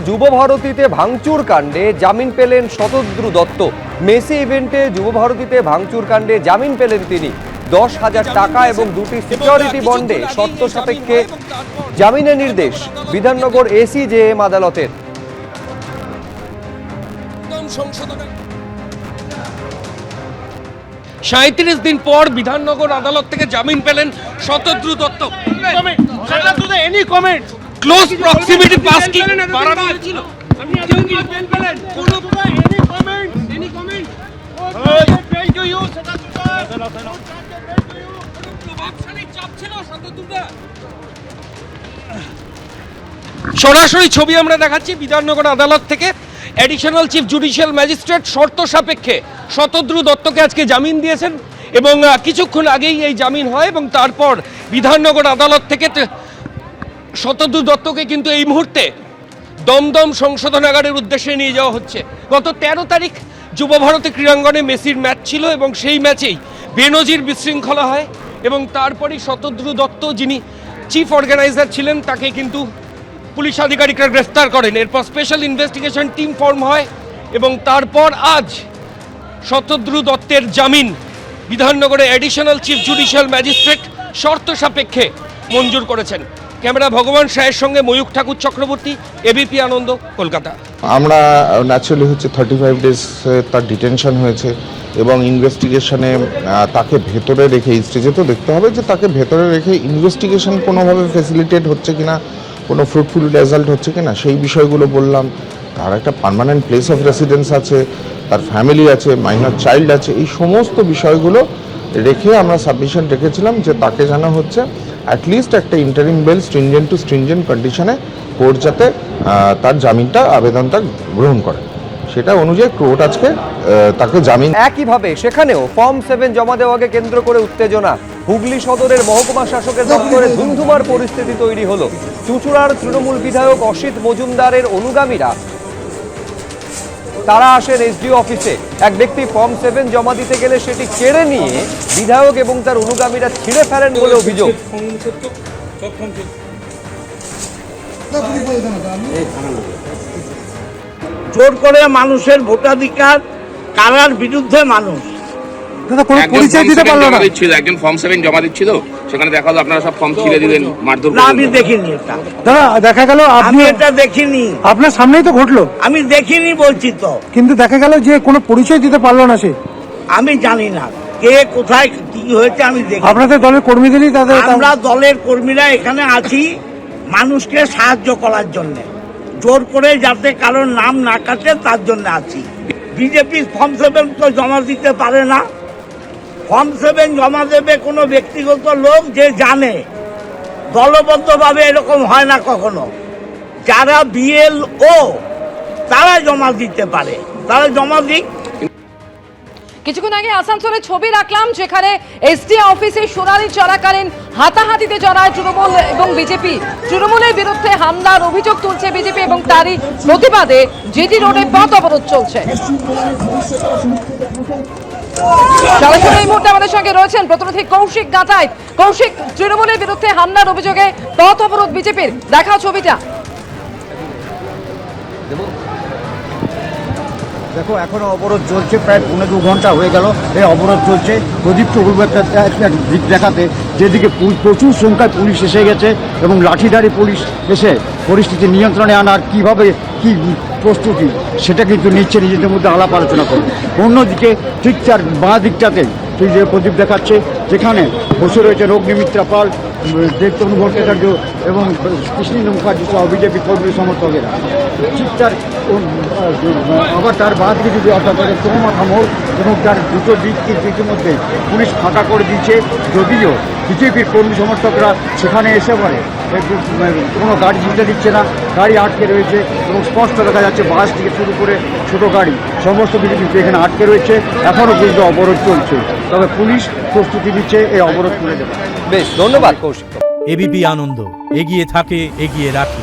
যুবভারতীতে ভাঙচুর কাণ্ডে জামিন পেলেন শতদ্রু দত্ত। মেসি ইভেন্টে যুবভারতীতে ভাঙচুর কাণ্ডে জামিন পেলেন তিনি। 10,000 টাকা এবং 2টি সিকিউরিটি বন্ডে শর্ত সাপেক্ষে জামিনের নির্দেশ বিধাননগর এসিজেএম আদালতের। 37 দিন পর বিধাননগর আদালত থেকে জামিন পেলেন Shatadru Dutta. Any comment close proximity pass কি বাড়ানো হয়েছিল? আপনি আজকে পেন পেলেন কোন any comment pen to you সেটা প্রভাবশালী চাপ ছিল শতদ্রুদা। সরাসরি ছবি আমরা দেখাচ্ছি বিধাননগর আদালত থেকে। অ্যাডিশনাল চিফ জুডিশিয়াল ম্যাজিস্ট্রেট শর্ত সাপেক্ষে শতদ্রু দত্তকে আজকে জামিন দিয়েছেন এবং কিছুক্ষণ আগেই এই জামিন হয় এবং তারপর বিধাননগর আদালত থেকে শতদ্রু দত্তকে কিন্তু এই মুহূর্তে দমদম সংশোধনাগারের উদ্দেশ্যে নিয়ে যাওয়া হচ্ছে। গত 13 তারিখ যুবভারতী ক্রীড়াঙ্গনে মেসির ম্যাচ ছিল এবং সেই ম্যাচেই বেনজির বিশৃঙ্খলা হয় এবং তারপরই শতদ্রু দত্ত, যিনি চিফ অর্গানাইজার ছিলেন, তাকে কিন্তু পুলিশ আধিকারিকরা গ্রেফতার করেন। এরপর স্পেশাল ইনভেস্টিগেশন টিম ফর্ম হয় এবং তারপর আজ শতদ্রু দত্তের জামিন বিধাননগরে অ্যাডিশনাল চিফ জুডিশিয়াল ম্যাজিস্ট্রেট শর্ত সাপেক্ষে মঞ্জুর করেছেন। ক্যামেরা ভগবান সায়ের সঙ্গে ময়ূখ ঠাকুর চক্রবর্তী, এবিপি আনন্দ, কলকাতা। আমরা ন্যাচারালি হচ্ছে 35 ডেজ তার ডিটেনশন হয়েছে এবং ইনভেস্টিগেশনে তাকে ভেতরে রেখে, স্টেজে তো দেখতে হবে যে তাকে ভেতরে রেখে ইনভেস্টিগেশন কোনোভাবে ফেসিলিটেট হচ্ছে কিনা, কোনো ফ্রুটফুল রেজাল্ট হচ্ছে কিনা সেই বিষয়গুলো বললাম। তার একটা পার্মানেন্ট প্লেস অফ রেসিডেন্স আছে, তার ফ্যামিলি আছে, মাইনর চাইল্ড আছে, এই সমস্ত বিষয়গুলো রেখে আমরা সাবমিশন রেখেছিলাম যে তাকে জানা হচ্ছে অ্যাটলিস্ট একটা interim bail stringent to stringent কন্ডিশনে কোর্ট যাতে তার জামিনটা আবেদনটা গ্রহণ করে, সেটা অনুযায়ী কোর্ট আজকে তাকে জামিন। একইভাবে সেখানেও ফর্ম 7 জমা দেওয়াকে কেন্দ্র করে উত্তেজনা। হুগলি সদরের মহকুমা শাসকের দপ্তরে ধুমধুমার পরিস্থিতি তৈরি হলো। চুঁচুড়ার তৃণমূল বিধায়ক অসিত মজুমদারের অনুগামীরা তারা আসেন এসডিও অফিসে। এক ব্যক্তি ফর্ম 7 জমা দিতে গেলে সেটি কেড়ে নিয়ে বিধায়ক এবং তার অনুগামীরা ছিঁড়ে ফেলেন বলে অভিযোগ। জোর করে মানুষের ভোটাধিকার কারার বিরুদ্ধে মানুষ পরিচয় দিতে পারলো না। একজন ফর্ম 7 জমা দিচ্ছিল, সেখানে দেখা হলো আপনারা সব ফর্ম ছিঁড়ে দিলেন, মারধর করলেন। আমি দেখিনি এটা। দাদা দেখা গেল আমি এটা দেখিনি, আপনার সামনেই তো ঘটলো। আমি দেখিনি বলছি তো। কিন্তু দেখা গেল যে কোনো পরিচয় দিতে পারলো না সে। আমি জানি না কে কোথায় কি হয়েছে, আমি দেখি। আপনাদের দলের কর্মীদেরই তাদের, আমরা দলের কর্মীরা এখানে আছি মানুষকে সাহায্য করার জন্য, জোর করে যাতে কারোর নাম না কাটে তার জন্য আছি। বিজেপি ফর্ম 7 তো জমা দিতে পারে না। ফর্ম 7 জমা দেবে কোনো ব্যক্তিগত লোক যে জানে, দলবদ্ধভাবে এরকম হয় না কখনো। যারা বিএলও তারা জমা দিতে পারে, তারা জমা দিক। কিছুক্ষণ আগে আসানসোলে ছবি রাখলাম যেখানে এসডি অফিসে শুনানি চলাকালীন হাতাহাতিতে জড়ায় তৃণমূল এবং বিজেপি। তৃণমূলের বিরুদ্ধে হামলার অভিযোগ তুলছে বিজেপি এবং তারই প্রতিবাদে জিটি রোডে পথ অবরোধ চলছে। সরাসরি এই মুহূর্তে আমাদের সঙ্গে রয়েছেন প্রতিনিধি কৌশিক গাঁথাই। কৌশিক, তৃণমূলের বিরুদ্ধে হামলার অভিযোগে পথ অবরোধ বিজেপির, দেখাও ছবিটা। দেখো এখনো অবরোধ চলছে, প্রায় 1.5 ঘন্টা হয়ে গেল এই অবরোধ চলছে। প্রদীপ চক্রবর্তীর একটা দিক দেখাতে, যেদিকে প্রচুর সংখ্যায় পুলিশ এসে গেছে এবং লাঠিধারী পুলিশ এসে পরিস্থিতি নিয়ন্ত্রণে আনার কীভাবে কি প্রস্তুতি সেটা কিন্তু নিচ্ছে, নিজেদের মধ্যে আলাপ আলোচনা করবে। অন্যদিকে ঠিক তার বাঁ দিকটাতে তুই যে প্রদীপ দেখাচ্ছে, যেখানে বসে রয়েছে অগ্নিমিত্রা পাল, দেবতনু ভট্টাচার্য এবং কৃষ্ণেন্দু মুখার্জি সহ বিজেপি কর্মী সমর্থকেরা। ঠিক তার আবার তার বাদ দিকে যদি অর্থাৎ চৌমাথা মোড় এবং তার দুটো দিক কিন্তু ইতিমধ্যে পুলিশ ফাঁকা করে দিচ্ছে, যদিও বিজেপির কর্মী সমর্থকরা সেখানে এসে পড়ে কোনো গাড়ি ঢুকতে দিচ্ছে না, গাড়ি আটকে রয়েছে এবং স্পষ্ট দেখা যাচ্ছে বাস থেকে শুরু করে ছোটো গাড়ি সমস্ত কিছু কিন্তু এখানে আটকে রয়েছে। এখনও কিন্তু অবরোধ চলছে, তবে পুলিশ প্রস্তুতি নিচ্ছে এই অবরোধ তুলে দেবে। বেশ, ধন্যবাদ কৌশিক। এবিপি আনন্দ, এগিয়ে থাকে, এগিয়ে রাখে।